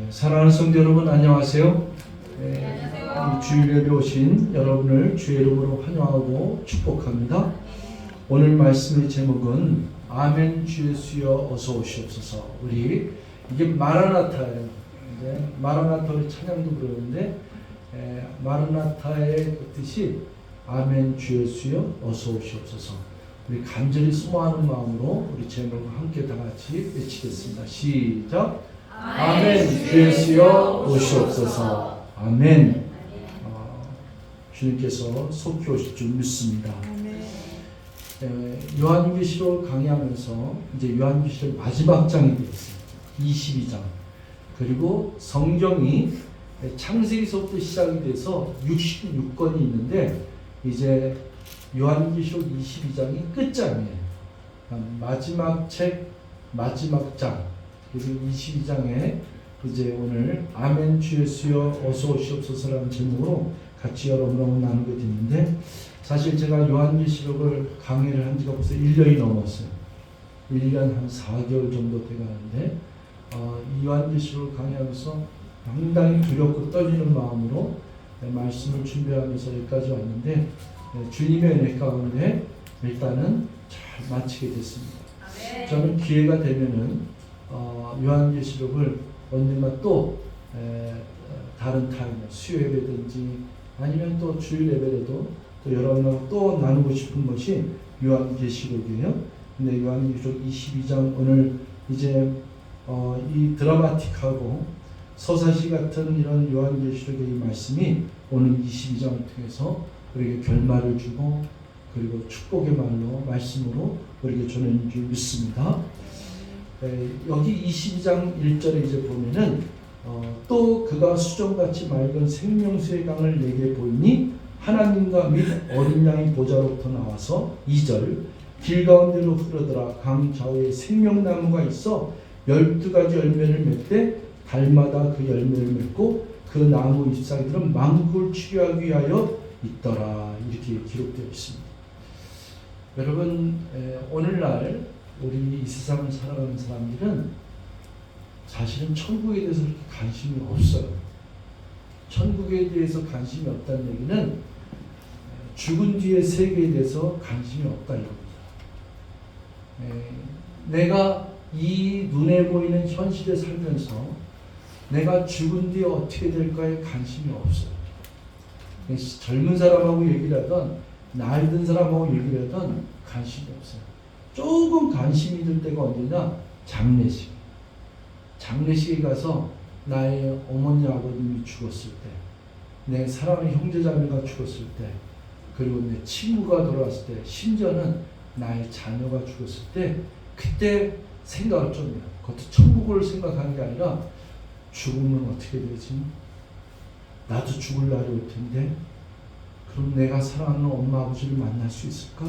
사랑하는 성도 여러분, 안녕하세요. 주일 예배 오신 여러분을 주의 이름으로 환영하고 축복합니다. 오늘 말씀의 제목은 아멘 주 예수여 어서 오시옵소서. 우리 이게 마라나타예요. 마라나타 우리 찬양도 부르는데 마라나타의 뜻이 아멘 주 예수여 어서 오시옵소서. 우리 간절히 수모하는 마음으로 우리 제목을 함께 다 같이 외치겠습니다. 시작. 아멘 주 예수여 오시옵소서. 아멘. 주님께서 속히 오실 줄 믿습니다. 요한계시록 강의하면서 이제 요한계시록 마지막 장이 되었어요. 22장. 그리고 성경이 창세기서부터 시작이 돼서 66권이 있는데 이제 요한계시록 22장이 끝장이에요. 마지막 책, 마지막 장. 그래서 22장에 이제 오늘 아멘 주 예수여 어서 오시옵소서라는 제목으로 같이 여러분하고 나누게 됐는데, 사실 제가 요한계시록을 강의를 한 지가 벌써 1년이 넘었어요. 1년 한 4개월 정도 돼가는데 이 요한계시록을 강의하면서 상당히 두렵고 떨리는 마음으로 말씀을 준비하면서 여기까지 왔는데 주님의 은혜 가운데 일단은 잘 마치게 됐습니다. 저는 기회가 되면은 요한계시록을 언젠가 또 다른 타임에 수요 예배든지 아니면 또 주일 예배라도 또 여러분하고 또 나누고 싶은 것이 요한계시록이에요. 근데 요한계시록 22장 오늘 이제 이 드라마틱하고 서사시 같은 이런 요한계시록의 이 말씀이 오늘 22장을 통해서 우리에게 결말을 주고 그리고 축복의 말로 말씀으로 우리에게 전해진 줄 믿습니다. 여기 22장 1절에 이제 보면은 또 그가 수정같이 맑은 생명수의 강을 내게 보이니 하나님과 및 어린 양의 보좌로부터 나와서 2절 길 가운데로 흐르더라. 강 좌우에 생명나무가 있어 12가지 열매를 맺되 달마다 그 열매를 맺고 그 나무 잎사귀들은 만국을 치료하기 위하여 있더라. 이렇게 기록되어 있습니다. 여러분, 오늘날 우리 이 세상을 살아가는 사람들은 사실은 천국에 대해서 그렇게 관심이 없어요. 천국에 대해서 관심이 없다는 얘기는 죽은 뒤의 세계에 대해서 관심이 없다 이겁니다. 내가 이 눈에 보이는 현실에 살면서 내가 죽은 뒤에 어떻게 될까에 관심이 없어요. 젊은 사람하고 얘기를 하던 나이 든 사람하고 얘기를 하던 관심이 없어요. 조금 관심이 들 때가 언제냐? 장례식. 장례식에 가서 나의 어머니 아버님이 죽었을 때, 내 사랑하는 형제자매가 죽었을 때, 그리고 내 친구가 돌아왔을 때, 심지어는 나의 자녀가 죽었을 때, 그때 생각을 좀 해요. 그것도 천국을 생각하는 게 아니라 죽으면 어떻게 되지? 나도 죽을 날이 올 텐데 그럼 내가 사랑하는 엄마 아버지를 만날 수 있을까?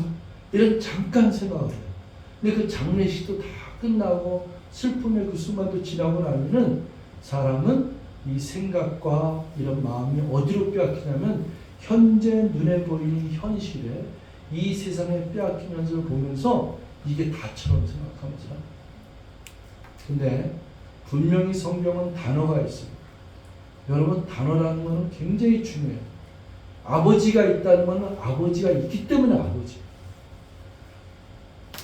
이런 잠깐 생각을 해요. 근데 그 장례식도 다 끝나고 슬픔의 그 순간도 지나고 나면은 사람은 이 생각과 이런 마음이 어디로 빼앗기냐면 현재 눈에 보이는 현실에 이 세상에 빼앗기면서 보면서 이게 다처럼 생각하면서. 근데 분명히 성경은 단어가 있어요. 여러분, 단어라는 것은 굉장히 중요해요. 아버지가 있다는 것은 아버지가 있기 때문에 아버지.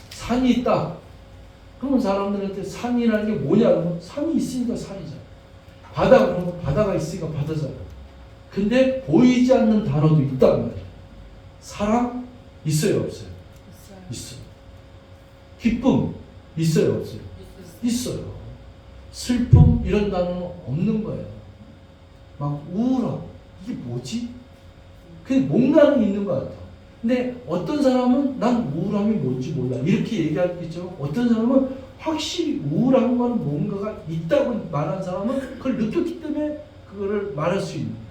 산이 있다. 그러면 사람들한테 산이라는 게 뭐냐면 산이 있으니까 산이잖아. 바다 그러면 바다가 있으니까 바다잖아. 근데 보이지 않는 단어도 있단 말이야. 사랑 있어요, 없어요? 있어요. 기쁨 있어요, 없어요? 있어요. 슬픔 이런 단어는 없는 거예요. 막 우울함 이게 뭐지? 근데 뭔가는 있는 것 같아. 근데 어떤 사람은 난 우울함이 뭔지 몰라 이렇게 얘기하겠죠. 어떤 사람은 확실히 우울한 거는 뭔가가 있다고 말한 사람은 그걸 느꼈기 때문에 그거를 말할 수 있는 거예요.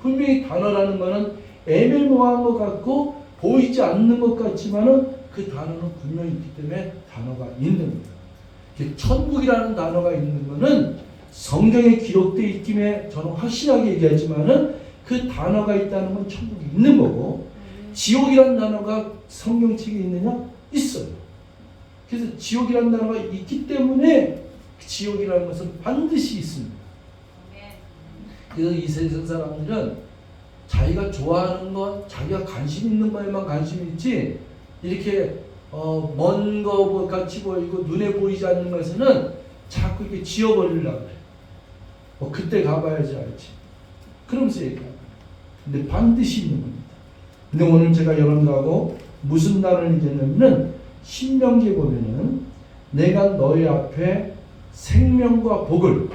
분명히 단어라는 거는 애매모호한 것 같고 보이지 않는 것 같지만은 그 단어는 분명히 있기 때문에 단어가 있는 거예요. 천국이라는 단어가 있는 거는 성경에 기록되어 있기에 저는 확실하게 얘기하지만은 그 단어가 있다는 건 천국이 있는 거고, 지옥이라는 단어가 성경책에 있느냐? 있어요. 그래서 지옥이라는 단어가 있기 때문에 지옥이라는 것은 반드시 있습니다. 그래서 이 세상 사람들은 자기가 좋아하는 것, 자기가 관심 있는 거에만 관심이 있지 이렇게 먼 거 같이 보이고 눈에 보이지 않는 것에는 자꾸 이렇게 지워버리려고 그래. 그때 가봐야지 알지. 그러면서 얘기하는 거예요. 근데 반드시 있는 겁니다. 근데 오늘 제가 여러분들하고 무슨 단어를 얘기했냐면은 신명기에 보면은 내가 너희 앞에 생명과 복을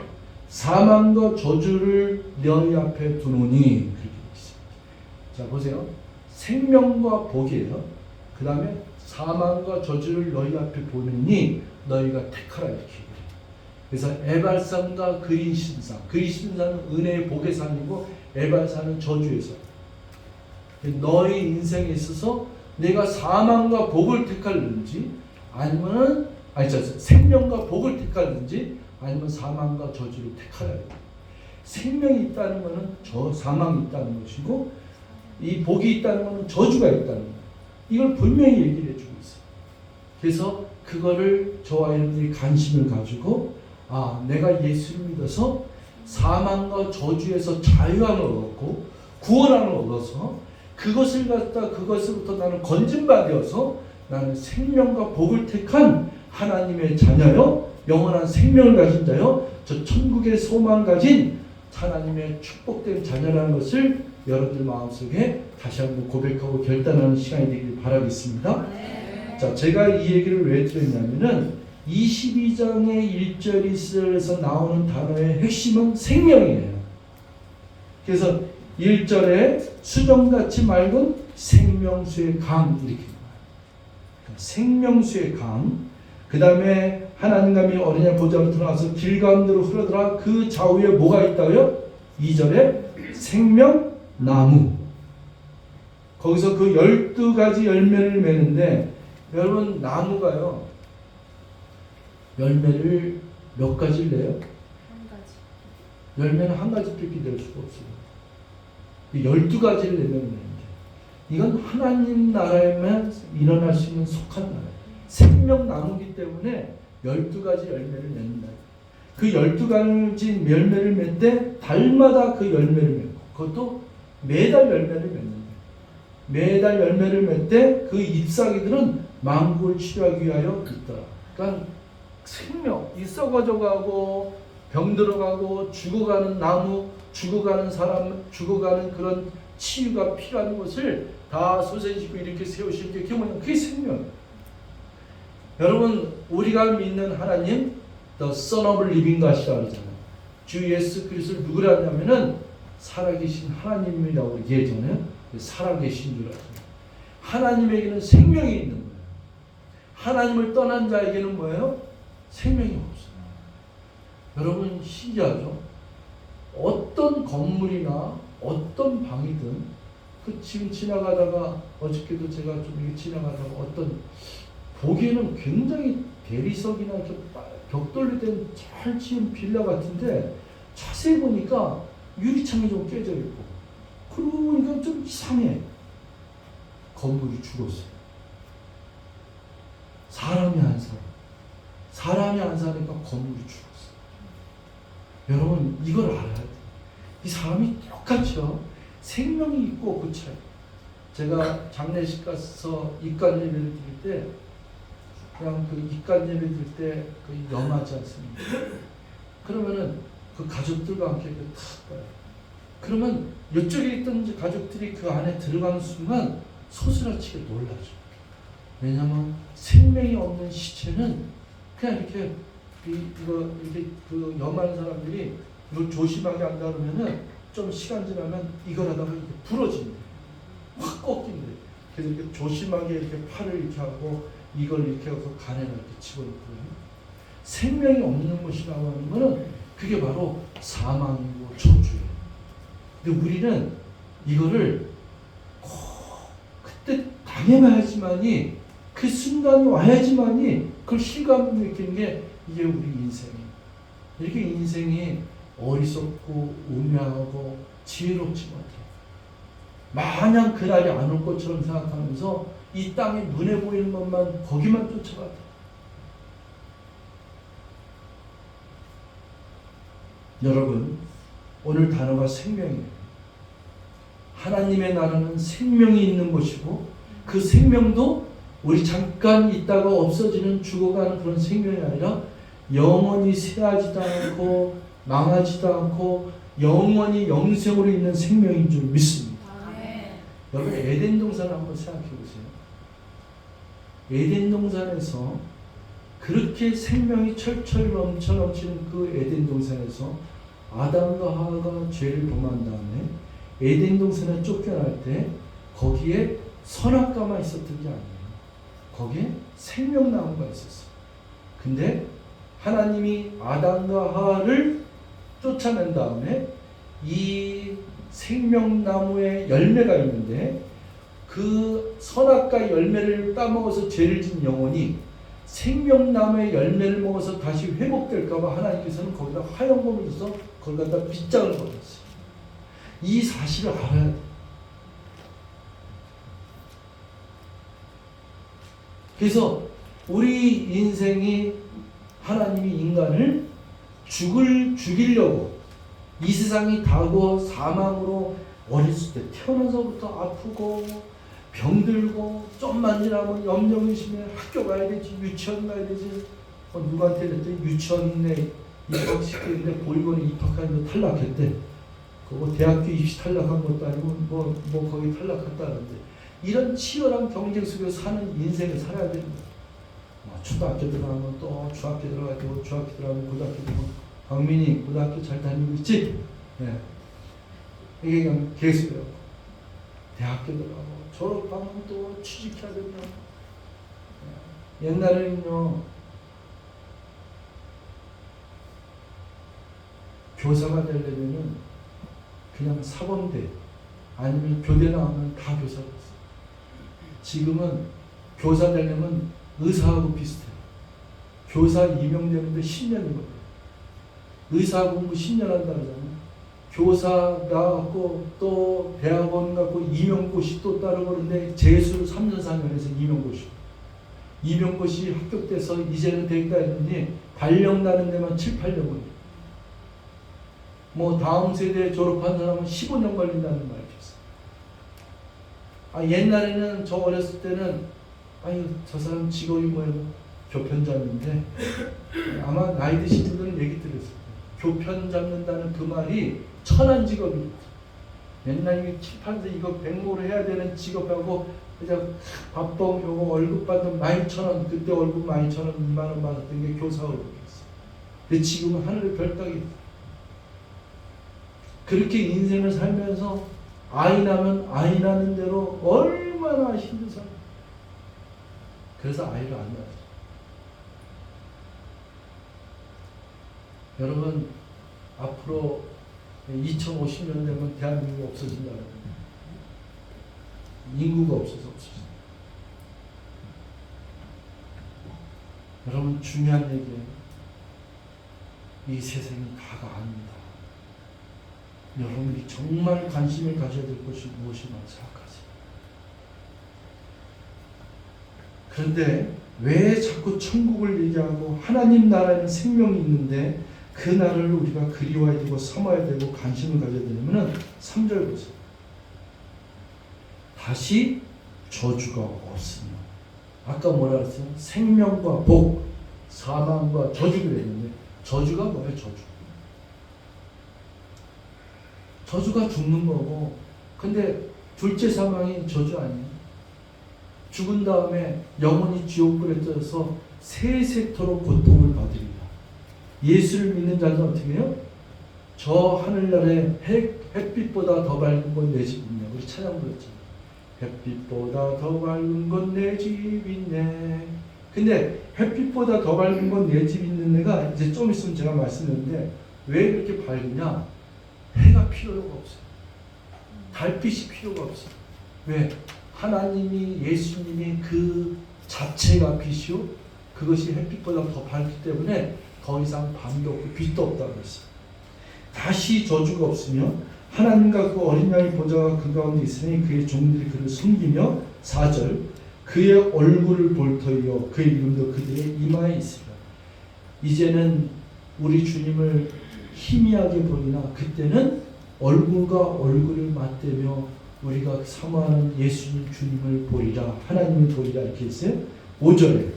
사망과 저주를 너희 앞에 두노니 그렇게 되어 있습니다. 자 보세요. 생명과 복이에요. 그 다음에 사망과 저주를 너희 앞에 보느니 너희가 택하라 이렇게 얘기해요. 그래서 에발산과 그리신산, 그리신산은 은혜의 복의 산이고 에발산은 저주의 산. 너희 인생에 있어서 내가 사망과 복을 택할는지 아니면 생명과 복을 택할는지 아니면 사망과 저주를 택하라. 생명이 있다는 것은 사망이 있다는 것이고 이 복이 있다는 것은 저주가 있다는 것. 이걸 분명히 얘기를 해주고 있어요. 그래서 그거를 저와 여러분들이 관심을 가지고 내가 예수를 믿어서 사망과 저주에서 자유함을 얻고 구원함을 얻어서 그것으로부터 나는 건진받아서 나는 생명과 복을 택한 하나님의 자녀요, 영원한 생명을 가진 자요, 저 천국의 소망을 가진 하나님의 축복된 자녀라는 것을 여러분들 마음속에 다시 한번 고백하고 결단하는 시간이 되길 바라겠습니다. 네. 자, 제가 이 얘기를 왜 드렸냐면은 22장의 1절에서 나오는 단어의 핵심은 생명이에요. 그래서 1절에 수정같이 맑은 생명수의 강 이렇게 나와요. 생명수의 강. 그 다음에 하나님감이 어린야 보좌로 들어가서 길 가운데로 흐르더라. 그 좌우에 뭐가 있다고요? 2절에 생명나무. 거기서 그 12가지 열매를 맺는데 여러분 나무가요 열매를 몇 가지를 내요? 한 가지. 열매는 한 가지밖에 낼 수가 없어요. 12가지를 내면 되는데 이건 하나님 나라에만 일어날 수 있는 속한 나라예요. 생명나무기 때문에 12가지 열매를 맺는다. 그 12가지 열매를 맺는데 달마다 그 열매를 맺고 그것도 매달 열매를 맺는 거예요. 매달 열매를 맺되 그 잎사귀들은 만국을 치료하기 위하여 있더라. 그러니까 생명, 이 썩어져 가고 병들어가고 죽어가는 나무, 죽어가는 사람, 죽어가는 그런 치유가 필요한 것을 다 소생시키고 이렇게 세우신 게 그게 생명이에요. 여러분 우리가 믿는 하나님 The Son of Living God이라고 그러잖아요. 주 예수 그리스도를 누구라 하냐면은 살아계신 하나님이라고 얘기하잖아요. 살아계신 줄 알아요. 하나님에게는 생명이 있는 거예요. 하나님을 떠난 자에게는 뭐예요? 생명이 없어요. 여러분 신기하죠? 어떤 건물이나 어떤 방이든 지금 지나가다가 어저께도 제가 좀 이렇게 지나가다가 어떤 보기에는 굉장히 대리석이나 좀 벽돌로 된 잘 지은 빌라 같은데 자세히 보니까 유리창이 좀 깨져 있고 그러고 보니까 좀 이상해. 건물이 죽었어요. 사람이 안 사니까 건물이 죽었어요. 여러분 이걸 알아야 돼요. 이 사람이 똑같죠. 생명이 있고 그 차이. 제가 장례식 가서 입간 예배를 드릴 때 그냥 그 입간 예배 드릴 때 그 염하지 않습니까? 그러면은 그 가족들과 함께 탁 가요. 그러면 이쪽에 있던 가족들이 그 안에 들어가는 순간 소스라치게 놀라죠. 왜냐하면 생명이 없는 시체는 그냥 이렇게 이렇게 그 염하는 사람들이 이걸 조심하게 한다 그러면은 좀 시간 지나면 이걸 하다가 이렇게 부러진대. 확 꺾인대. 그래서 이렇게 조심하게 이렇게 팔을 이렇게 하고 이걸 이렇게 해서 간에다 이렇게 집어넣거든요. 생명이 없는 것이라고 하는 것은 그게 바로 사망이고 저주예요. 근데 우리는 이거를 꼭 그때 당해봐야지만이 그 순간이 와야지만이 그걸 실감을 느끼는 게 이게 우리 인생이에요. 이렇게 인생이 어리석고 우매하고 지혜롭지 못해요. 마냥 그날이 안 올 것처럼 생각하면서 이 땅에 눈에 보이는 것만 거기만 쫓아가다. 여러분 오늘 단어가 생명이에요. 하나님의 나라는 생명이 있는 곳이고 그 생명도 우리 잠깐 있다가 없어지는 죽어가는 그런 생명이 아니라 영원히 쇠하지도 않고 망하지도 않고 영원히 영생으로 있는 생명인 줄 믿습니다. 여러분 에덴 동산을 한번 생각해 보세요. 에덴 동산에서 그렇게 생명이 철철 넘치는 그 에덴 동산에서 아담과 하와가 죄를 범한 다음에 에덴 동산에 쫓겨날 때 거기에 선악과만 있었던 게 아니에요. 거기에 생명나무가 있었어요. 근데 하나님이 아담과 하와를 쫓아낸 다음에 이 생명나무에 열매가 있는데 그 선악과 열매를 따먹어서 죄를 진 영혼이 생명나무의 열매를 먹어서 다시 회복될까봐 하나님께서는 거기다 화영검을 줘서 거기다 빗장을 걸었어요. 이 사실을 알아야 돼요. 그래서 우리 인생이 하나님이 인간을 죽이려고 이 세상이 다고 사망으로 어렸을 때 태어나서부터 아프고 병들고 좀만 지나면 염려의심에 학교 가야 되지 유치원 가야 되지 누구한테 그랬더니 유치원에 입학시키는데 보육원에 입학하는데 탈락했대. 그거 대학교 입시 탈락한 것도 아니고 뭐 거기 탈락했다는데 이런 치열한 경쟁 속에서 사는 인생을 살아야 되는 거야. 초등학교 들어가면 또 중학교 들어가야 되고 중학교 들어가면 고등학교 되고 박민이 고등학교 잘 다니고 있지? 네. 이게 그냥 계속이라고. 대학교 들어가고 졸업하면 또 취직해야 된다. 네. 옛날에는요 교사가 되려면은 그냥 사범대 아니면 교대 나오면 다 교사가 됐어요. 지금은 교사 되려면 의사하고 비슷해요. 교사 임용되는데 10년이거든요. 의사 공부 10년 한다 그러잖아요. 교사 나왔고 또 대학원 가고 임용고시 또 따르고 그러는데 재수 3년 4년에서 임용고시. 임용고시 합격돼서 이제는 되겠다 했더니 발령 나는 데만 7, 8년 걸려요. 뭐 다음 세대 졸업한 사람은 15년 걸린다는 말이 있어요. 옛날에는 저 어렸을 때는 아유 저 사람 직업이 뭐예요? 교편 잡는데 아마 나이 드신 분들은 얘기 들었을 거예요. 교편 잡는다는 그 말이 천한 직업입니다. 옛날에 7, 8세 이거 백모를 해야 되는 직업하고 그냥 밥봉 요거 월급 받는 12,000원 그때 월급 12,000원 2만원 받았던 게 교사 월급이었어요. 근데 지금은 하늘의 별따기. 그렇게 인생을 살면서 아이 나면 아이 낳는 대로 얼마나 힘들어요. 그래서 아이를 안 낳았어요. 여러분 앞으로 2050년 되면 대한민국이 없어진다는 거예요. 인구가 없어서 없어진다. 여러분 중요한 얘기예요. 이 세상이 다가 아닙니다. 여러분이 정말 관심을 가져야 될 것이 무엇이라고 생각하세요? 그런데 왜 자꾸 천국을 얘기하고 하나님 나라에는 생명이 있는데 그 나라를 우리가 그리워야 되고 삼아야 되고 관심을 가져야 되냐면 3절 보세요. 다시 저주가 없으며 아까 뭐라 그랬어요? 생명과 복, 사망과 저주를 했는데 저주가 뭐예요? 저주가 죽는 거고 근데 둘째 사망이 저주 아니에요. 죽은 다음에 영혼이 지옥불에 떠서 세세토록 고통을 받으리라. 예수를 믿는 자는 어떻게 해요? 저 하늘나라에 햇빛보다 더 밝은 곳 내 집 있네. 우리 찬양 불렀죠. 햇빛보다 더 밝은 곳 내 집 있네. 근데 햇빛보다 더 밝은 곳 내 집 있는 데가 이제 좀 있으면 제가 말씀드렸는데 왜 그렇게 밝으냐? 해가 필요가 없어요. 달빛이 필요가 없어요. 왜? 하나님이 예수님이 그 자체가 빛이요. 그것이 햇빛보다 더 밝기 때문에 더 이상 밤도 없고 빛도 없다고 했어요. 다시 저주가 없으며 하나님과 그 어린 양의 보좌가 그 가운데 있으니 그의 종들이 그를 숨기며 4절 그의 얼굴을 볼 터이요 그의 이름도 그들의 이마에 있으리라. 이제는 우리 주님을 희미하게 보이나 그때는 얼굴과 얼굴을 맞대며 우리가 사모하는 예수님 주님을 보리라, 하나님을 보리라 이렇게 했어요. 5절에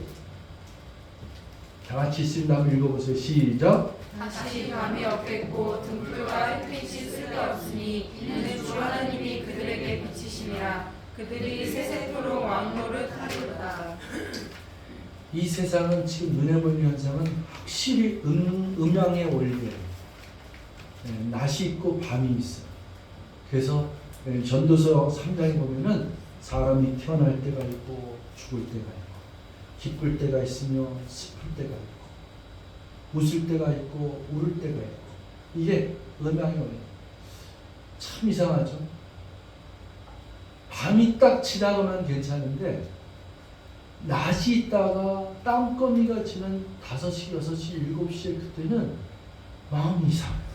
다 같이 있습니다. 한번 읽어보세요. 시작. 다시 밤이 없겠고 등불과 햇빛이 쓸데없으니 이는 주 하나님이 그들에게 비치심이라. 그들이 세세토록 왕노릇 하리로다. 이 세상은 지금 눈에 보이는 현상은 확실히 음양의 원리예요. 낮이 있고 밤이 있어요. 그래서 전도서 3장에 보면은 사람이 태어날 때가 있고 죽을 때가 있고 기쁠 때가 있으며 슬플 때가 있고 웃을 때가 있고 울을 때가 있고 이게 음양의 원리. 참 이상하죠. 밤이 딱 지나가면 괜찮은데 낮이 있다가 땅거미가 지는 5시, 6시, 7시에 그때는 마음이 이상해요.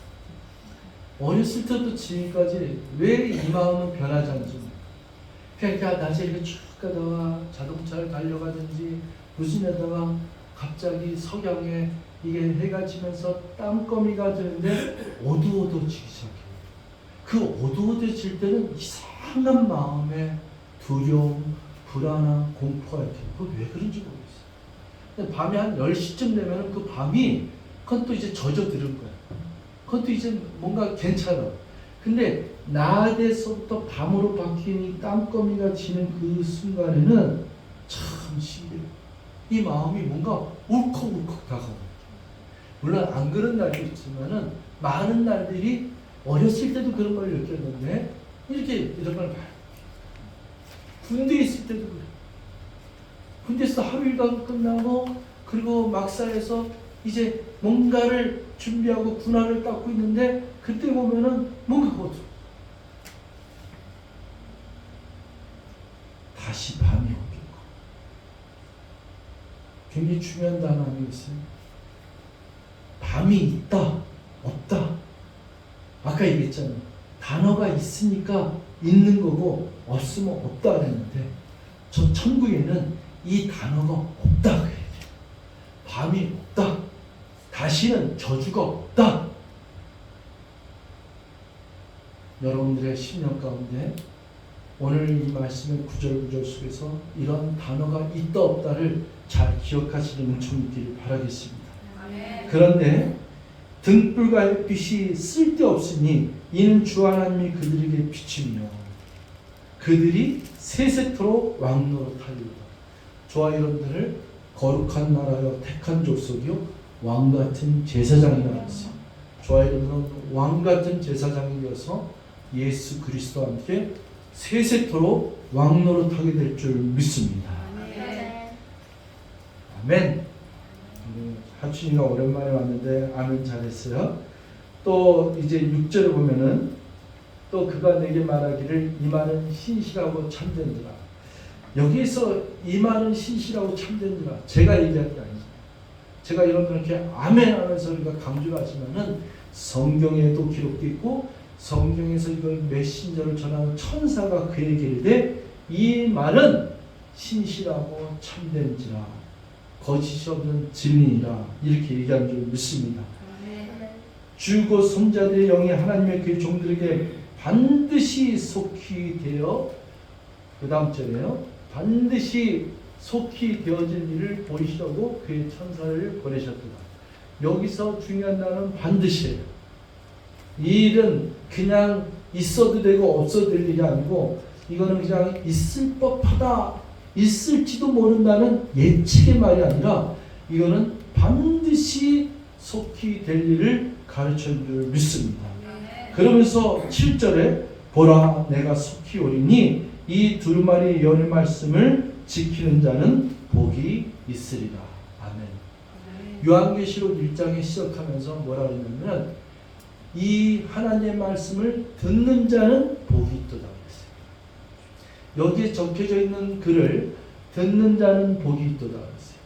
어렸을 때부터 지금까지 왜 이 마음은 변하지 않지? 그러니까 낮에 이렇게 쭉 가다가 자동차를 달려가든지 무슨 데다가 갑자기 석양에 이게 해가 지면서 땅거미가 드는데 어두워져지기 시작해요. 그 어두워질 때는 이상한 마음에 두려움, 불안함, 공포가 이렇게. 그거 왜 그런지 모르겠어요. 근데 밤에 한 10시쯤 되면 그 밤이 그건 또 이제 젖어들은 거야. 그것도 이제 뭔가 괜찮아. 근데 낮에서부터 밤으로 바뀌는 땅거미가 지는 그 순간에는 참 신기해요. 이 마음이 뭔가 울컥울컥 다가와요. 물론 안 그런 날도 있지만은 많은 날들이 어렸을 때도 그런 걸 느꼈는데 이런 걸 봐요. 군대에 있을 때도 그래. 군대에서 하루 일과가 끝나고 그리고 막사에서 이제 뭔가를 준비하고 군화를 닦고 있는데 그때 보면은 뭔가 어두워. 다시 밤이 오겠고. 굉장히 중요한 단어 아니겠어요? 밤이 있다, 없다. 아까 얘기했잖아요. 단어가 있으니까 있는 거고 없으면 없다 그랬는데 저 천국에는 이 단어가 없다 그래요. 밤이 없다. 다시는 저주가 없다. 여러분들의 심령 가운데 오늘 이 말씀의 구절구절 속에서 이런 단어가 있다 없다를 잘 기억하시는 은총이 있기를 바라겠습니다. 그런데 등불과 햇빛이 쓸데없으니 이는 주 하나님이 그들에게 비치며 그들이 세세토록 왕노릇하리로다. 저와 여러분들을 거룩한 나라여 택한 족속이요 왕같은 제사장이라고 했어요. 저와 여러분은 왕같은 제사장이 되어서 예수 그리스도와 함께 세세토록 왕노릇하게 될 줄 믿습니다. 아멘. 하춘이가 오랜만에 왔는데 아멘 잘했어요. 또 이제 6절에 보면은 또 그가 내게 말하기를 이 말은 신실하고 참된지라. 여기에서 이 말은 신실하고 참된지라 제가 얘기할 게 아니죠. 제가 여러분들께 아멘 하면서 우리가 강조를 하지만은 성경에도 기록되어 있고 성경에서 이걸 메신저를 전하는 천사가 그에게 이르되 이 말은 신실하고 참된지라 거짓이 없는 진리니라 이렇게 얘기한 줄 믿습니다. 주고 손자들의 영이 하나님의 그 종들에게 반드시 속히 되어 그 다음 절에요. 반드시 속히 되어질 일을 보이시려고 그의 천사를 보내셨도다. 여기서 중요한 단어는 반드시예요. 이 일은 그냥 있어도 되고 없어도 될 일이 아니고 이거는 그냥 있을 법하다, 있을지도 모른다는 예측의 말이 아니라 이거는 반드시 속히 될 일을 가르쳐줄 줄 믿습니다. 그러면서 7절에 보라 내가 속히 오리니 이 두루마리 열의 말씀을 지키는 자는 복이 있으리라. 아멘. 요한계시록 1장에 시작하면서 뭐라 그러냐면 이 하나님의 말씀을 듣는 자는 복이 있도다 그랬어요. 여기에 적혀져 있는 글을 듣는 자는 복이 있도다 그랬어요.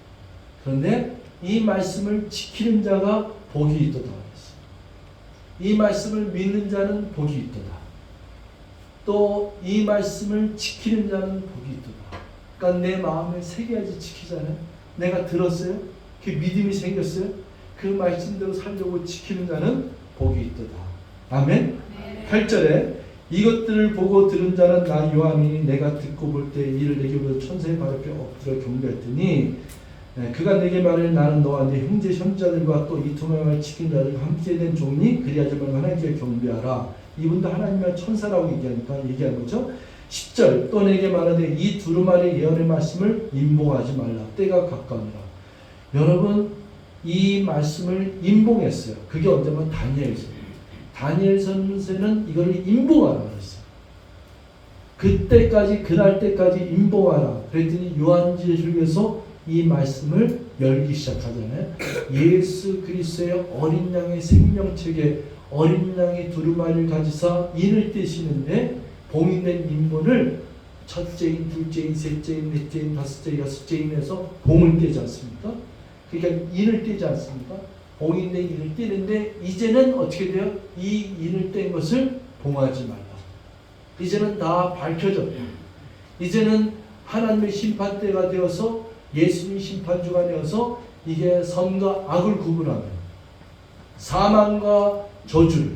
그런데 이 말씀을 지키는 자가 복이 있도다 그랬어요. 이 말씀을 믿는 자는 복이 있도다. 또 이 말씀을 지키는 자는 복이 있도다. 그러니까 내 마음에 새겨야지 지키잖아요. 내가 들었어요. 그 믿음이 생겼어요. 그 말씀대로 살려고 지키는 자는 복이 있도다. 아멘. 네. 8절에 이것들을 보고 들은 자는 나 요한이니 내가 듣고 볼 때 이를 내게 보여 천사의 발 앞에 엎드려 경배했더니 그가 내게 말을 나는 너와 네 형제 형제들과 또 이 두명을 지킨 자들과 함께 된 종이 그리하지 말고 하나님께 경배하라. 이분도 하나님의 천사라고 얘기한 거죠. 10절 또 내게 말하되 이 두루마리 예언의 말씀을 임봉하지 말라. 때가 가까우니라. 여러분 이 말씀을 임봉했어요. 그게 언제면 다니엘서. 다니엘 선생는 이거를 임봉하라 그랬어요. 그때까지 그날 때까지 임봉하라. 그랬더니 요한계시록에서 이 말씀을 열기 시작하잖아요. 예수 그리스도의 어린 양의 생명책에 어린 양이 두루마리를 가지사 인을 떼시는데 봉인된 인문을 첫째인, 둘째인, 셋째인, 넷째인, 다섯째, 여섯째인에서 봉을 떼지 않습니까? 그러니까 인을 떼지 않습니까? 봉인된 인을 떼는데 이제는 어떻게 돼요? 이 인을 뗀 것을 봉하지 말라. 이제는 다 밝혀졌고 이제는 하나님의 심판대가 되어서 예수님 심판주가 되어서 이게 선과 악을 구분하며 사망과 저주를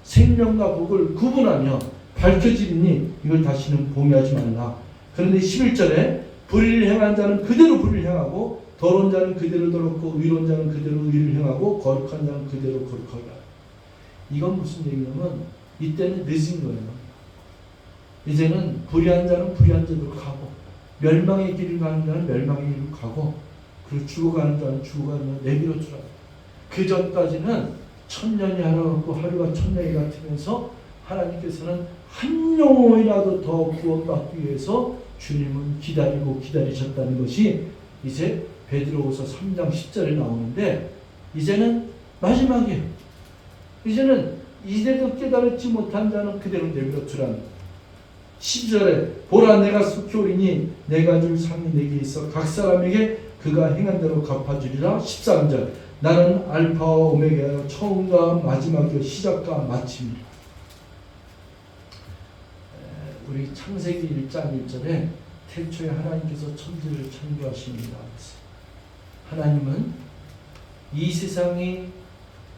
생명과 복을 구분하며 밝혀지니 이걸 다시는 봉의하지 말라. 그런데 11절에 불의를 행한 자는 그대로 불의를 행하고 더러운 자는 그대로 더럽고 의로운 자는 그대로 의를 행하고 거룩한 자는 그대로 거룩하라. 이건 무슨 얘기냐면 이때는 늦은 거예요. 이제는 불의한 자는 불의한 대로 가고 멸망의 길을 가는 자는 멸망의 길을 가고 그리고 죽어가는 자는 죽어가는 자는 내버려 두라. 그 전까지는 천년이 하루 같고 하루가 천년이 같으면서 하나님께서는 한 영혼이라도 더 구원받기 위해서 주님은 기다리고 기다리셨다는 것이 이제 베드로후서 3장 10절에 나오는데 이제는 마지막이에요. 이제는 이제도 깨달지 못한 자는 그대로 내버려 두라는 거예요. 12절에 보라 내가 속히 오리니 내가 줄 상이 내게 있어 각 사람에게 그가 행한 대로 갚아주리라. 13절 나는 알파와 오메가여 처음과 마지막이요 시작과 마침이라. 우리 창세기 1장 1절에 태초에 하나님께서 천지를 창조하십니다. 하나님은 이 세상이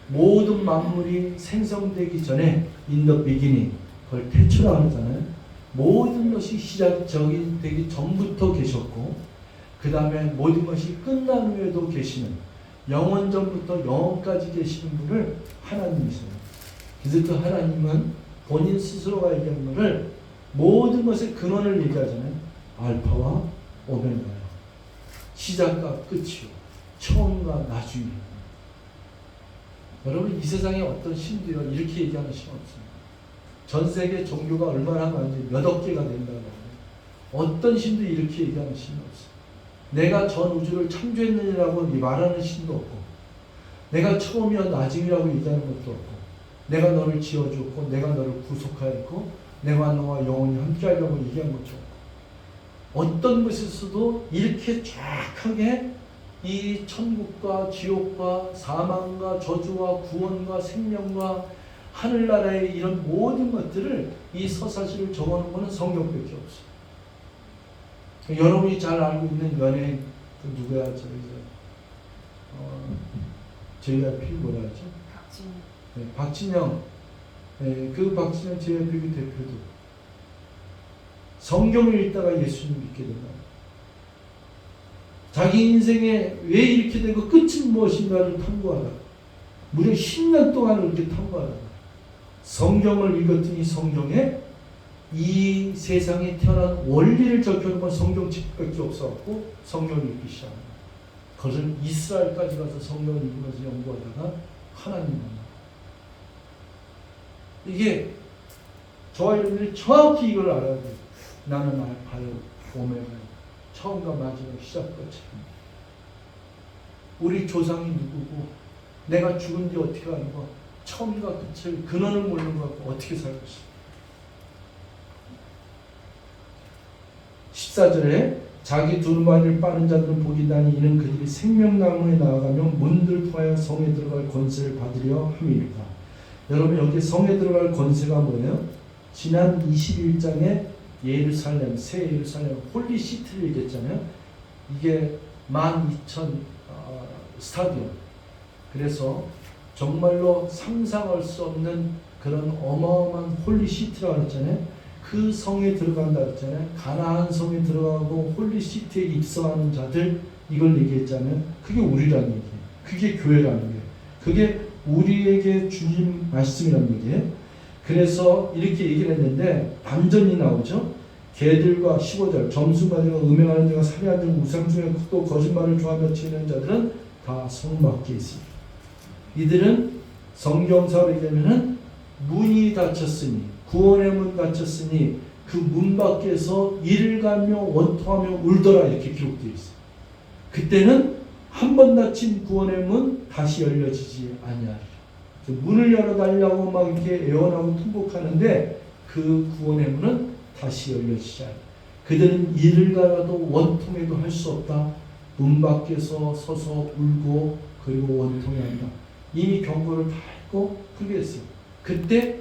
모든 만물이 생성되기 전에 in the beginning 그걸 태초라고 하잖아요. 모든 것이 시작적이 되기 전부터 계셨고 그 다음에 모든 것이 끝난 후에도 계시는 영원전부터 영원까지 계시는 분을 하나님이세요. 그래서 그 하나님은 본인 스스로가 얘기한 것을 모든 것의 근원을 얘기하잖아요. 알파와 오메가요. 시작과 끝이요. 처음과 나중이요. 여러분 이 세상에 어떤 신도요 이렇게 얘기하는 신 없습니다. 전 세계 종교가 얼마나 많은지 몇억 개가 된다고 해요. 어떤 신도 이렇게 얘기하는 신이 없어요. 내가 전 우주를 창조했느냐라고 말하는 신도 없고 내가 처음이야 나중이라고 얘기하는 것도 없고 내가 너를 지어줬고 내가 너를 구속하였고 내가 너와 영원히 함께하려고 얘기한 것도 없고 어떤 것에서도 이렇게 정확하게 이 천국과 지옥과 사망과 저주와 구원과 생명과 하늘나라의 이런 모든 것들을 이 서사시를 적어놓은 것은 성경밖에 없어요. 여러분이 잘 알고 있는 연예인 그 누구야 JYP 뭐라 하죠? 박진영. 네, 박진영. 네, 그 박진영 JYP 그 대표도 성경을 읽다가 예수님 믿게 된다. 자기 인생에 왜 이렇게 되고 끝은 무엇인가를 탐구하다. 무려 10년 동안 이렇게 탐구하다. 성경을 읽었더니 성경에 이 세상에 태어난 원리를 적혀놓은 건 성경책밖에 없어갖고 성경을 읽기 시작합니다. 그것을 이스라엘까지 가서 성경을 읽으면서 연구하다가 하나님 만나. 이게 저와 여러분들이 정확히 이걸 알아야 돼요. 나는 알파요 오메가요. 처음과 마지막 시작과 끝입니다. 우리 조상이 누구고 내가 죽은 뒤 어떻게 하는 거 처음과 끝을 근원을 모르는 것 같고 어떻게 살 것인가. 14절에 자기 두루마리를 빠는 자들은 복이 나니 이는 그들이 생명나무에 나아가며 문들을 통하여 성에 들어갈 권세를 받으려 함이니라. 여러분 여기 성에 들어갈 권세가 뭐예요? 지난 21장에 예루살렘, 새 예루살렘, 홀리 시티를 얘기했잖아요. 이게 12,000 스타디움. 그래서 정말로 상상할 수 없는 그런 어마어마한 홀리시티라고 했잖아요. 그 성에 들어간다 했잖아요. 가나안 성에 들어가고 홀리시티에 입성하는 자들, 이걸 얘기했잖아요. 그게 우리라는 얘기예요. 그게 교회라는 거예요. 그게 우리에게 주신 말씀이라는 얘기예요. 그래서 이렇게 얘기를 했는데 반전이 나오죠. 개들과 15절 점수 가지고 음행하는 자가 살해하는 자 우상 중에 또 거짓말을 좋아하며 치는 자들은 다 성 밖에 있습니다. 이들은 성경사로 얘기하면은 문이 닫혔으니 구원의 문 닫혔으니 그 문 밖에서 이를 가며 원통하며 울더라 이렇게 기록되어 있어요. 그때는 한 번 닫힌 구원의 문 다시 열려지지 아니하리라. 문을 열어달라고 막 이렇게 애원하고 통곡하는데 그 구원의 문은 다시 열려지지 않아요. 그들은 이를 가라도 원통해도 할 수 없다. 문 밖에서 서서 울고 그리고 원통해한다. 이미 경고를 다 했고 풀겠어요. 그때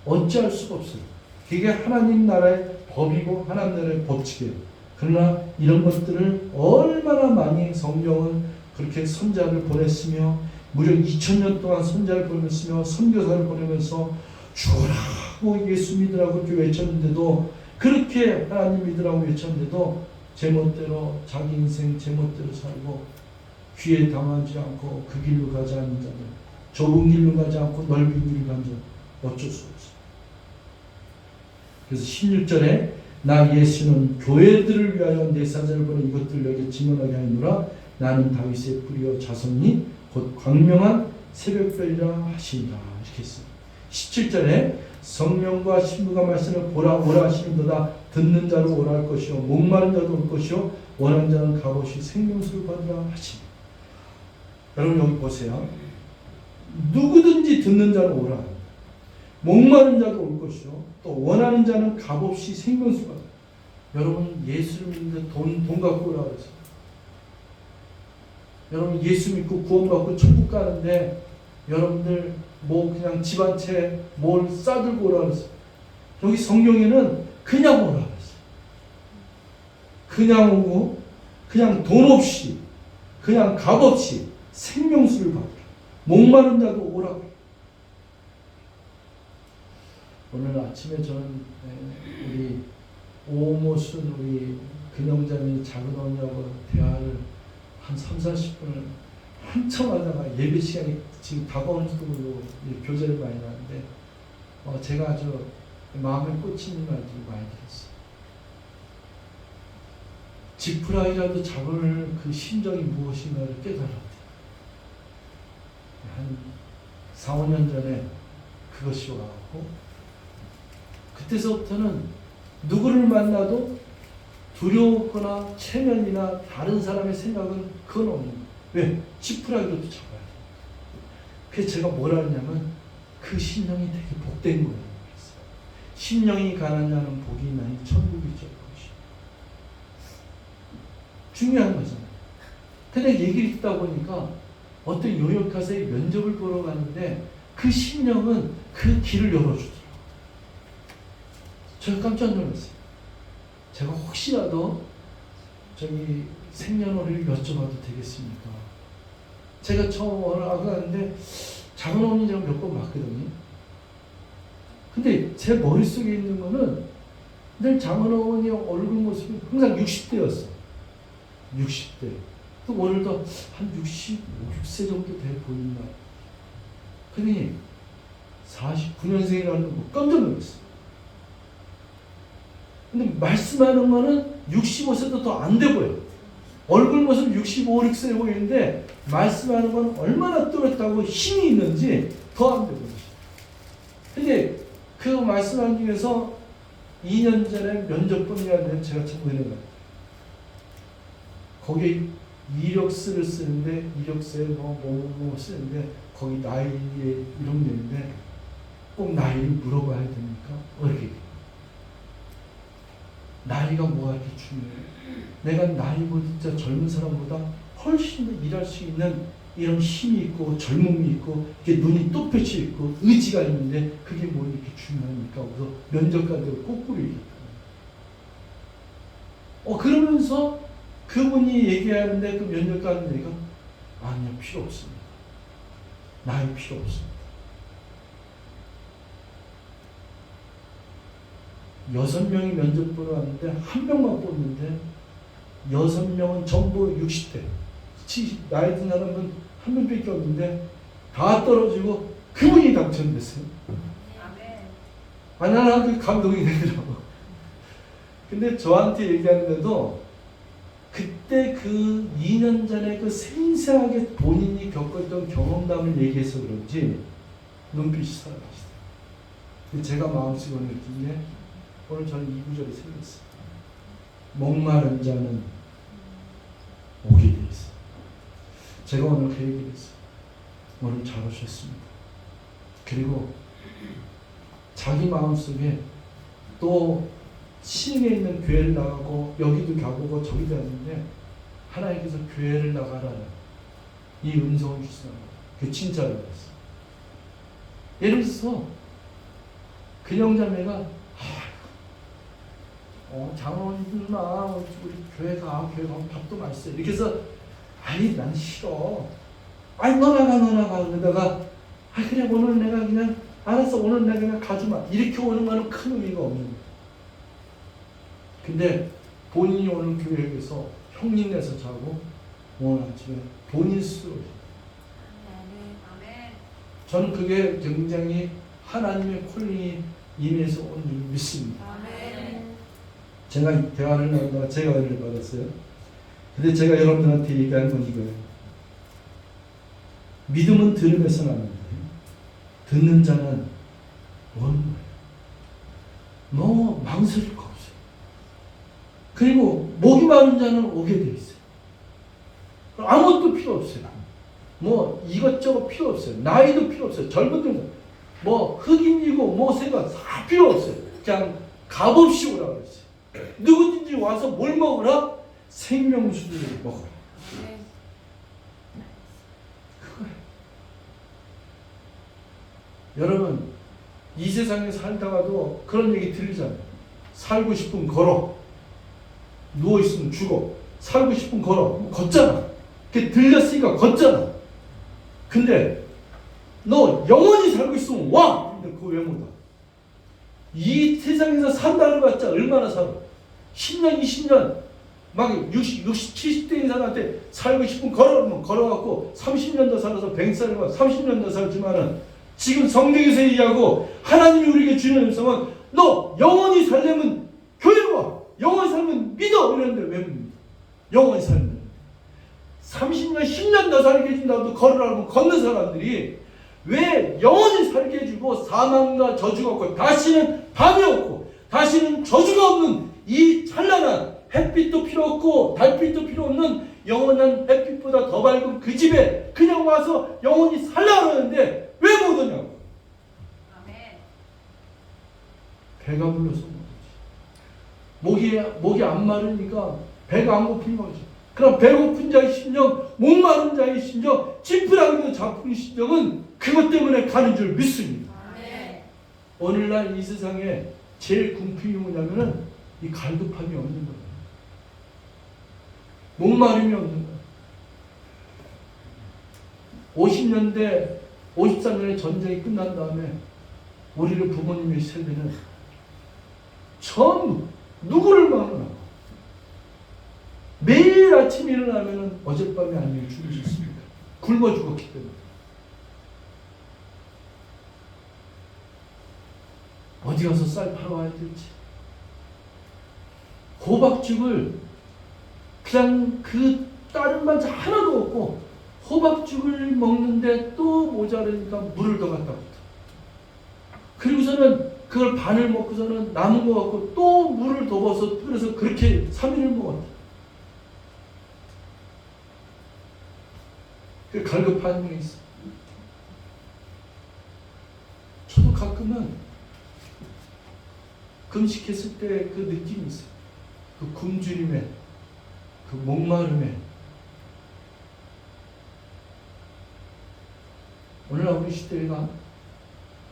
어찌할 수가 없어요. 그게 하나님 나라의 법이고 하나님 나라의 법칙이에요. 그러나 이런 것들을 얼마나 많이 성경은 그렇게 선자를 보냈으며 무려 2000년 동안 선자를 보냈으며 선교사를 보내면서 죽으라고 예수 믿으라고 그렇게 외쳤는데도 그렇게 하나님 믿으라고 외쳤는데도 제멋대로 자기 인생 제멋대로 살고 귀에 담아지 않고 그 길로 가지 않는 자들, 좁은 길로 가지 않고 넓은 길로 간 자들 어쩔 수 없어요. 그래서 16절에 나 예수는 교회들을 위하여 내 사자를 보내 이것들을 너에게 증언하게 하노라. 나는 다윗의 뿌리와 자손이 곧 광명한 새벽별이라 하신다. 이렇게 했어요. 17절에 성령과 신부가 말씀을 보라 오라 하시는도다. 듣는 자로 오라 할 것이요 목마른 자도 올 것이요 원하는 자는 값없이 생명수를 받으라 하시니. 여러분 여기 보세요. 누구든지 듣는 자로 오라. 목마른 자도 올 것이요 또 원하는 자는 값없이 생명수를 받으라. 여러분 예수를 믿는데 돈 갖고 오라 그랬어요. 여러분 예수 믿고 구원받고 천국 가는데 여러분들 뭐 그냥 집 한 채 뭘 싸들고 오라 그랬어요. 여기 성경에는 그냥 오라 그랬어요. 그냥 오고 그냥 돈 없이 그냥 값 없이 생명수를 받으라. 목마른 자도 오라. 오늘 아침에 저는 우리 오모순 우리 근영자님 작은 언니하고 대화를 한 30-40분을 한참 하다가 예배 시간이 지금 다가오는 쪽으로 교제를 많이 하는데 제가 아주 마음에 꽂히는 말들을 많이 들었어요. 지푸라기라도 잡을 그 심정이 무엇인가를 깨달았대요. 한 4-5년 전에 그것이 와갖고 그때서부터는 누구를 만나도 두려웠거나 체면이나 다른 사람의 생각은 그건 없는 거예요. 왜? 지푸라기로도 잡아야 돼요. 그래서 제가 뭐라 하냐면 그 심령이 되게 복된 거예요. 심령이 가난한 자는 복이 있나니 천국이죠. 중요한 거잖아요. 근데 얘기를 듣다 보니까 어떤 요역가서의 면접을 보러 가는데 그 심령은 그 길을 열어주더라고요. 제가 깜짝 놀랐어요. 제가 혹시라도 저기 생년월일을 여쭤봐도 되겠습니까? 제가 처음 오늘 가는데 작은 어머니 제가 몇 번 봤거든요. 근데 제 머릿속에 있는 거는 늘 작은 어머니 얼굴 모습이 항상 60대였어. 60대. 또 오늘도 한 65, 6세 정도 돼 보인다. 근데 49년생이라는 거 깜짝 놀랐어. 근데 말씀하는 거는 65세도 더 안 돼 보여. 얼굴 모습 65, 6세 보이는데 말씀하는 건 얼마나 뚜렷하고 힘이 있는지 더 안 돼 보여. 근데 그 말씀하는 중에서 2년 전에 면접본이라는 제가 참 은혜가 있어요. 거기 이력서를 쓰는데 이력서에 뭐 쓰는데 거기 나이에 이런 게 있는데 꼭 나이를 물어봐야 됩니까? 어떻게? 나이가 뭐가 이렇게 중요해요? 내가 나이보다 젊은 사람보다 훨씬 더 일할 수 있는 이런 힘이 있고 젊음이 있고 이렇게 눈이 똑볕이 있고 의지가 있는데 그게 뭐 이렇게 중요합니까? 그래서 면접관들 거꾸로 얘기했다. 그러면서 그분이 얘기하는데 그 면접관 얘기가 아니요 필요 없습니다. 나이 필요 없습니다. 6명이 면접 보러 왔는데 1명만 뽑는데 6명은 전부 60대 70 나이 든 사람은 1명밖에 없는데 다 떨어지고 그분이 당첨됐어요. 나는 그 감동이 되더라고. 근데 저한테 얘기하는데도 그때 그 2년 전에 그 생생하게 본인이 겪었던 경험담을 얘기해서 그런지 눈빛이 살아가시더라고요. 제가 마음속으로 느낀 게 오늘 저는 이 구절이 생겼어요. 목마른 자는 오게 돼 있어요. 제가 오늘 그 얘기를 했어요. 오늘 잘 오셨습니다. 그리고 자기 마음속에 또 시흥에 있는 교회를 나가고 여기도 가보고 저기도 갔는데 하나님께서 교회를 나가라는 이 음성을 주시는 거예요. 그 진짜로 그랬어요. 예를 들어서 근영자매가 장로님 누나 우리 교회 가면 밥도 맛있어요. 이렇게 해서 아니 난 싫어. 아니 너 나가 그러다가 그래 오늘 내가 그냥 알았어 오늘 내가 그냥 가주마 이렇게 오는 거는 큰 의미가 없는 거예요. 근데 본인이 오늘 교회에서 형님 내서 자고 오늘 아침에 본인 스스로 저는 그게 굉장히 하나님의 콜링이 임해서 온 줄 믿습니다. 제가 대화를 나누다가 제가 은혜를 받았어요. 근데 제가 여러분들한테 얘기하는 건 이거예요. 믿음은 들음에서 나는데 듣는 자는 원 너 망설일 거 없어요. 그리고 목이 마른 자는 오게 돼 있어요. 아무것도 필요 없어요. 뭐 이것저것 필요 없어요. 나이도 필요 없어요. 젊은들 뭐 흑인이고 뭐 새가 다 필요 없어요. 그냥 값없이 오라고 했어요. 누구든지 와서 뭘 먹으라? 생명수를 먹어라. 그거예요. 여러분 이 세상에 살다가도 그런 얘기 들리잖아요. 살고 싶으면 걸어. 누워있으면 죽어. 살고 싶으면 걸어. 걷잖아. 그게 들렸으니까 걷잖아. 근데 너 영원히 살고 있으면 와! 근데 그거 왜 못 와? 이 세상에서 산다는 봤자 얼마나 살아? 10년, 20년 막 60, 70대인 사람한테 살고 싶으면 걸어면 걸어갖고 30년 더 살아서 100살이면 30년 더 살지만은 지금 성경에서 얘기하고 하나님이 우리에게 주는 음성은 너 영원히 살려면 교회 와! 영원히 살면 믿어! 이러는데 왜 믿어? 영원히 살면 30년, 10년 더 살게 해준다고 걸으라고 걷는 사람들이 왜 영원히 살게 해주고 사망과 저주가 없고 다시는 밤이 없고 다시는 저주가 없는 이 찬란한 햇빛도 필요 없고 달빛도 필요 없는 영원한 햇빛보다 더 밝은 그 집에 그냥 와서 영원히 살라고 하는데 왜 못 오냐고. 배가 불러서 못 오지. 목이 안 마르니까 배가 안 고픈 거지. 그럼 배고픈 자의 심정, 목마른 자의 심정, 찌푸라기도 잡힌 심정은 그것 때문에 가는 줄 믿습니다. 오늘날 이 세상에 제일 궁핍이 뭐냐면은 이 갈급함이 없는 거예요. 목마름이 없는 거예요. 50년대, 53년에 전쟁이 끝난 다음에 우리를 부모님의 세대는 전부 누구를 막으나 매일 아침 일어나면 어젯밤에 아니면 죽으셨습니다. 굶어 죽었기 때문에. 어디 가서 쌀 팔아와야 될지. 호박죽을 그냥 그 다른 반찬 하나도 없고 호박죽을 먹는데 또 모자라니까 물을 더 갖다 붙어. 그리고서는 그걸 반을 먹고서는 남은 거 갖고 또 물을 더 부어서 끓여서 그렇게 3일을 먹었다. 그 갈급한 게 있어. 저도 가끔은 금식했을 때 그 느낌이 있어요. 그 굶주림에, 그 목마름에. 오늘날 우리 시대가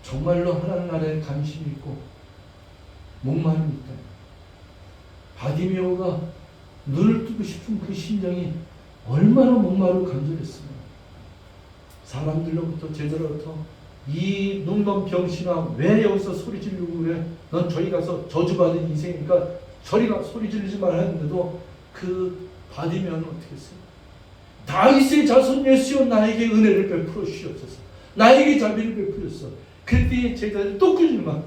정말로 하나님 나라에 관심이 있고 목마름이 있다. 바디메오가 눈을 뜨고 싶은 그 심정이 얼마나 목마르고 간절했으면 사람들로부터 제자로부터 이 눈먼 병신아 왜 여기서 소리 지르고 그래? 넌 저리 가서 저주받은 인생이니까 저리 가 소리 지르지 말라 했는데도 그 바디면 어떻게 했어요? 다윗의 자손 예수여 나에게 은혜를 베풀어 주시옵소서. 나에게 자비를 베풀었어. 그랬더니 제자들이 또 끌리면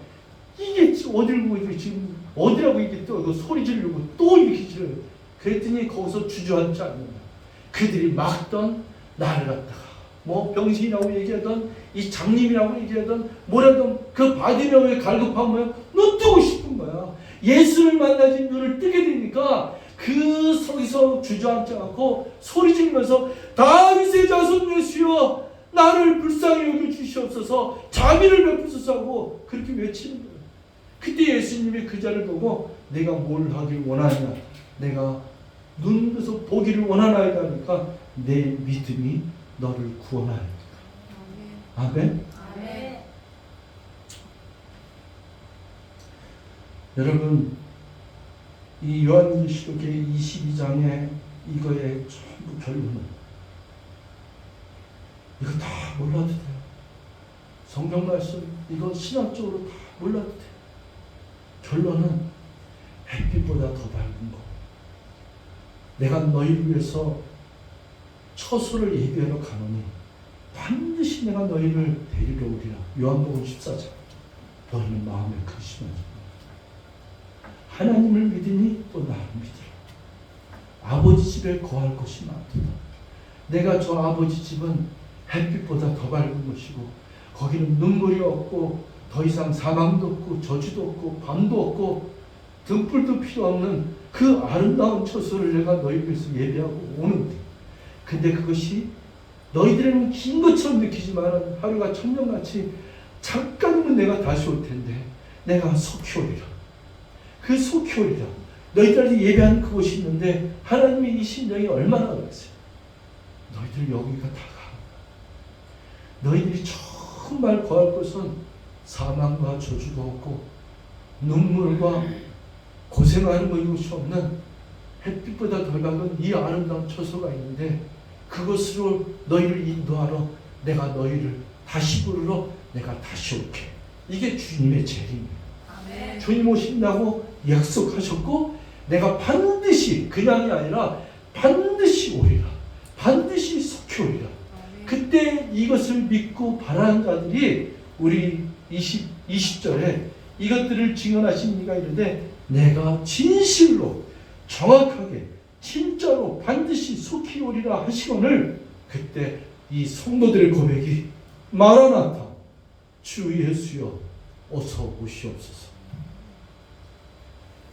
이게 어디를 보고 지금 어디라고 이게 또 소리 지르고 또 이렇게 지르요. 그랬더니 거기서 주저앉지 않는다. 그들이 막던 나를 갖다가 뭐 병신이라고 얘기하던 이 장님이라고 얘기하던 뭐라든 그 바디명에 갈급하면 눈 뜨고 싶은 거야. 예수를 만나지 눈을 뜨게 되니까 그 서기서 주저앉지 않고 소리 지르면서 다윗의 자손 예수여 나를 불쌍히 여겨 주시옵소서 자비를 베푸소서 하고 그렇게 외치는 거예요. 그때 예수님이 그 자를 보고 내가 뭘 하길 원하냐 내가 눈 뜨서 보기를 원하나이다 하니까 내 믿음이 너를 구원하리라. 아멘. 아멘. 여러분 이 요한계시록의 22장의 이거의 전부 결론은 이거 다 몰라도 돼요. 성경 말씀 이거 신학적으로 다 몰라도 돼요. 결론은 햇빛보다 더 밝은 거. 내가 너희를 위해서 처소를 예비하러 가노니 반드시 내가 너희를 데리러 오리라. 요한복음 14장. 너희는 마음에 근심하지 하나님을 믿으니 또 나를 믿으라. 아버지 집에 거할 곳이 많도다. 내가 저 아버지 집은 햇빛보다 더 밝은 곳이고 거기는 눈물이 없고 더 이상 사망도 없고 저주도 없고 밤도 없고 등불도 필요 없는 그 아름다운 처소를 내가 너희 위해서 예비하고 오는데 근데 그것이 너희들에는 긴 것처럼 느끼지만 하루가 천년같이 잠깐이면 내가 다시 올 텐데 내가 속히 오리라. 그 속히 오리라. 너희들한테 예배하는 그곳이 있는데 하나님의 이 심정이 얼마나 어렵겠어요. 너희들 여기가 다가. 너희들이 정말 거할 곳은 사망과 저주도 없고 눈물과 고생하는 거 이것이 없는 햇빛보다 덜 밝은 이 아름다운 처소가 있는데 그것으로 너희를 인도하러 내가 너희를 다시 부르러 내가 다시 올게. 이게 주님의 재림이에요. 주님 오신다고 약속하셨고 내가 반드시 그냥이 아니라 반드시 오리라. 반드시 속히 오리라. 그때 이것을 믿고 바라는 자들이 우리 20절에 이것들을 증언하신 이가 이르되 내가 진실로 정확하게 진짜로 반드시 속히 오리라 하시거늘 그때 이 성도들의 고백이 마라나타 주 예수여 어서 오시옵소서.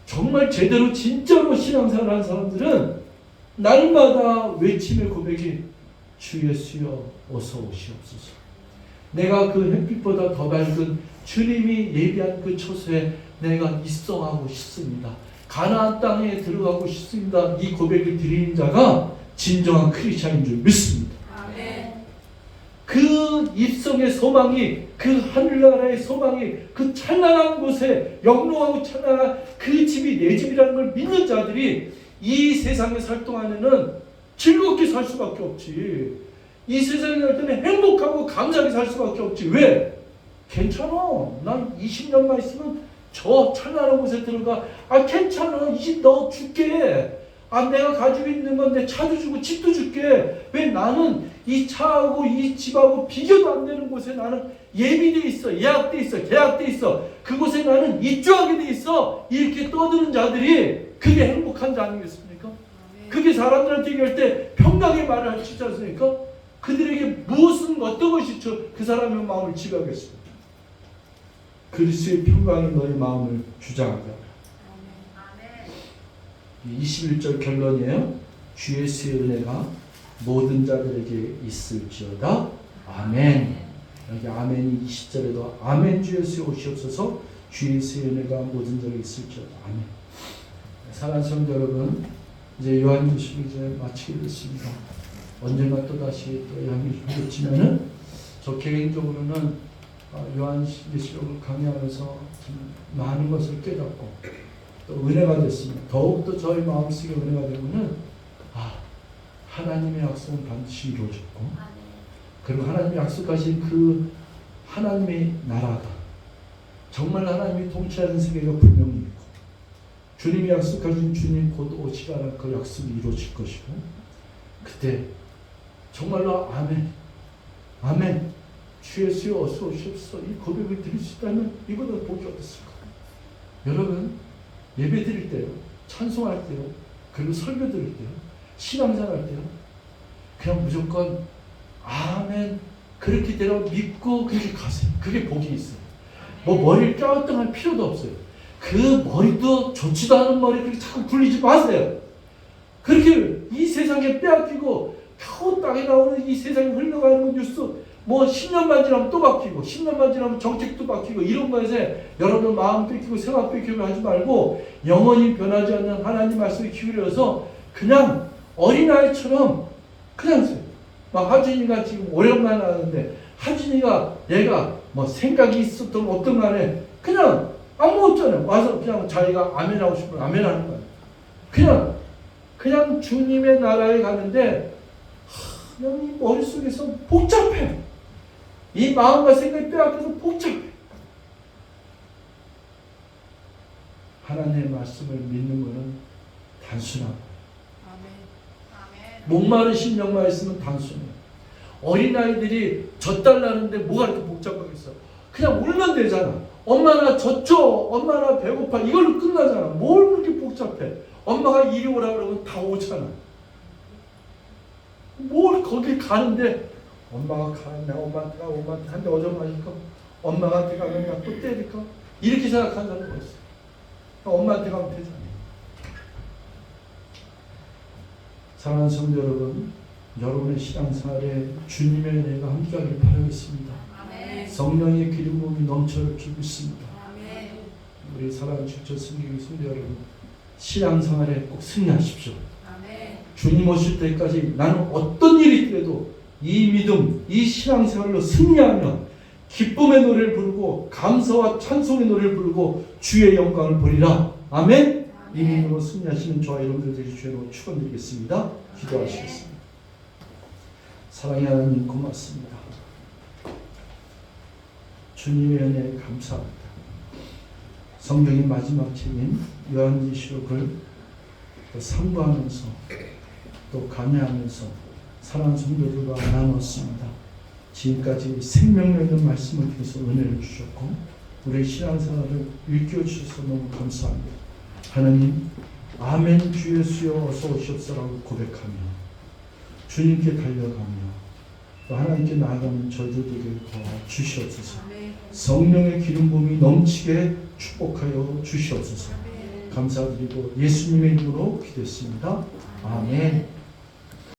정말 제대로 진짜로 신앙생활하는 사람들은 날마다 외침의 고백이 주 예수여 어서 오시옵소서. 내가 그 햇빛보다 더 밝은 주님이 예비한 그 처소에 내가 입성하고 싶습니다. 가나안 땅에 들어가고 싶습니다. 이 고백을 드리는 자가 진정한 크리스찬인 줄 믿습니다. 아멘. 그 입성의 소망이 그 하늘나라의 소망이 그 찬란한 곳에 영롱하고 찬란한 그 집이 내 집이라는 걸 믿는 자들이 이 세상에 살 동안에는 즐겁게 살 수밖에 없지. 이 세상에 살 때는 행복하고 감사하게 살 수밖에 없지. 왜? 괜찮아. 난 20년만 있으면 저 찬란한 곳에 들어가. 아 괜찮아. 이 집 너 줄게. 아 내가 가지고 있는 건 내 차도 주고 집도 줄게. 왜 나는 이 차하고 이 집하고 비교도 안 되는 곳에 나는 예비돼 있어. 예약돼 있어. 계약돼 있어. 그곳에 나는 입주하게 돼 있어. 이렇게 떠드는 자들이 그게 행복한 자 아니겠습니까? 그게 사람들한테 얘기할 때 평강의 말을 할 수 있지 않습니까? 그들에게 무엇은 어떤 것이 그 사람의 마음을 지배하겠습니까? 그리스도의 평강이 너희 마음을 주장하게 하라. 21절 결론이에요. 주 예수의 은혜가 모든 자들에게 있을지어다. 아멘. 여기 아멘이 20절에도 아멘 주 예수 오시옵소서. 주 예수의 은혜가 모든 자들에게 있을지어다. 아멘. 사랑하는 성도 여러분, 이제 요한계시록 이제 마치게 됐습니다. 언젠가 또 다시 또 요한계시록 펼치면은 저 개인적으로는 요한계시록을 강의하면서 참 많은 것을 깨닫고 또 은혜가 됐습니다. 더욱더 저희 마음속에 은혜가 되면은 하나님의 약속은 반드시 이루어졌고 그리고 하나님이 약속하신 그 하나님의 나라가 정말 하나님이 통치하는 세계가 분명히 있고 주님이 약속하신 주님 곧 오시라는 그 약속이 이루어질 것이고 그때 정말로 아멘 아멘 주 예수여 어서 오시옵소서 이 고백을 드릴 수 있다면 이보다 복이 어떻습니까? 여러분 예배 드릴 때요 찬송할 때요 그리고 설교 드릴 때요 신앙생활 할 때요 그냥 무조건 아멘 그렇게 되라고 믿고 그렇게 가세요. 그게 복이 있어요. 뭐 머리를 껴뚱할 필요도 없어요. 그 머리도 좋지도 않은 머리 그렇게 자꾸 굴리지 마세요. 그렇게 이 세상에 빼앗기고 겨우 땅에 나오는 이 세상에 흘러가는 뉴스 뭐 10년만 지나면 또 바뀌고 10년만 지나면 정책도 바뀌고 이런 것에 여러분 마음 뺏기고 생각 뺏기고 하지 말고 영원히 변하지 않는 하나님 말씀에 기울여서 그냥 어린아이처럼 그냥 세요. 막 하진이가 지금 오랜만에 하는데 하진이가 얘가 뭐 생각이 있었던 어떤 간에 그냥 아무 없잖아요. 와서 그냥 자기가 아멘하고 싶으면 아멘하는 거예요. 그냥 주님의 나라에 가는데 그냥 이 머릿속에서 복잡해. 이 마음과 생각이 빼앗겨서 복잡해. 하나님의 말씀을 믿는 것은 단순하고 목마르신 영만 있으면 단순해요. 어린아이들이 젖달라는데 뭐가 이렇게 복잡하겠어. 그냥 울면 되잖아. 엄마 나 젖줘. 엄마 나 배고파. 이걸로 끝나잖아. 뭘 그렇게 복잡해. 엄마가 이리 오라 그러면 다 오잖아. 뭘 거기 가는데 엄마가 가면 내가 엄마한테 한 대 얻어맞을까? 엄마한테 가면 내가 또 때릴까? 이렇게 생각하는 사람이 있어. 엄마한테 가면 되잖아. 사랑하는 성도 여러분, 여러분의 신앙생활에 주님의 은혜가 함께하길 바라겠습니다. 아멘. 성령의 기름 부음이 넘쳐를 믿습니다. 아멘. 우리 사랑하는 주처 성경 성도 여러분, 신앙생활에 꼭 승리하십시오. 아멘. 주님 오실 때까지 나는 어떤 일이 있더라도 이 믿음, 이 신앙생활로 승리하며 기쁨의 노래를 부르고 감사와 찬송의 노래를 부르고 주의 영광을 보리라. 아멘. 이 믿음으로 승리하시는 저와 여러분들 되시 주로 축원드리겠습니다. 기도하시겠습니다. 사랑의 하나님 고맙습니다. 주님의 은혜에 감사합니다. 성경의 마지막 책인 요한계시록을 상고하면서 또 강의하면서 사랑하는 성도들과 나눴습니다. 지금까지 생명력 있는 말씀을 통해서 은혜를 주셨고 우리의 신앙생활을 일깨워주셔서 너무 감사합니다. 하나님 아멘 주 예수여 어서 오시옵소서라고 고백하며 주님께 달려가며 또 하나님께 나아가는 저희들에게 주시옵소서. 성령의 기름 부음이 넘치게 축복하여 주시옵소서. 감사드리고 예수님의 이름으로 기도했습니다. 아멘.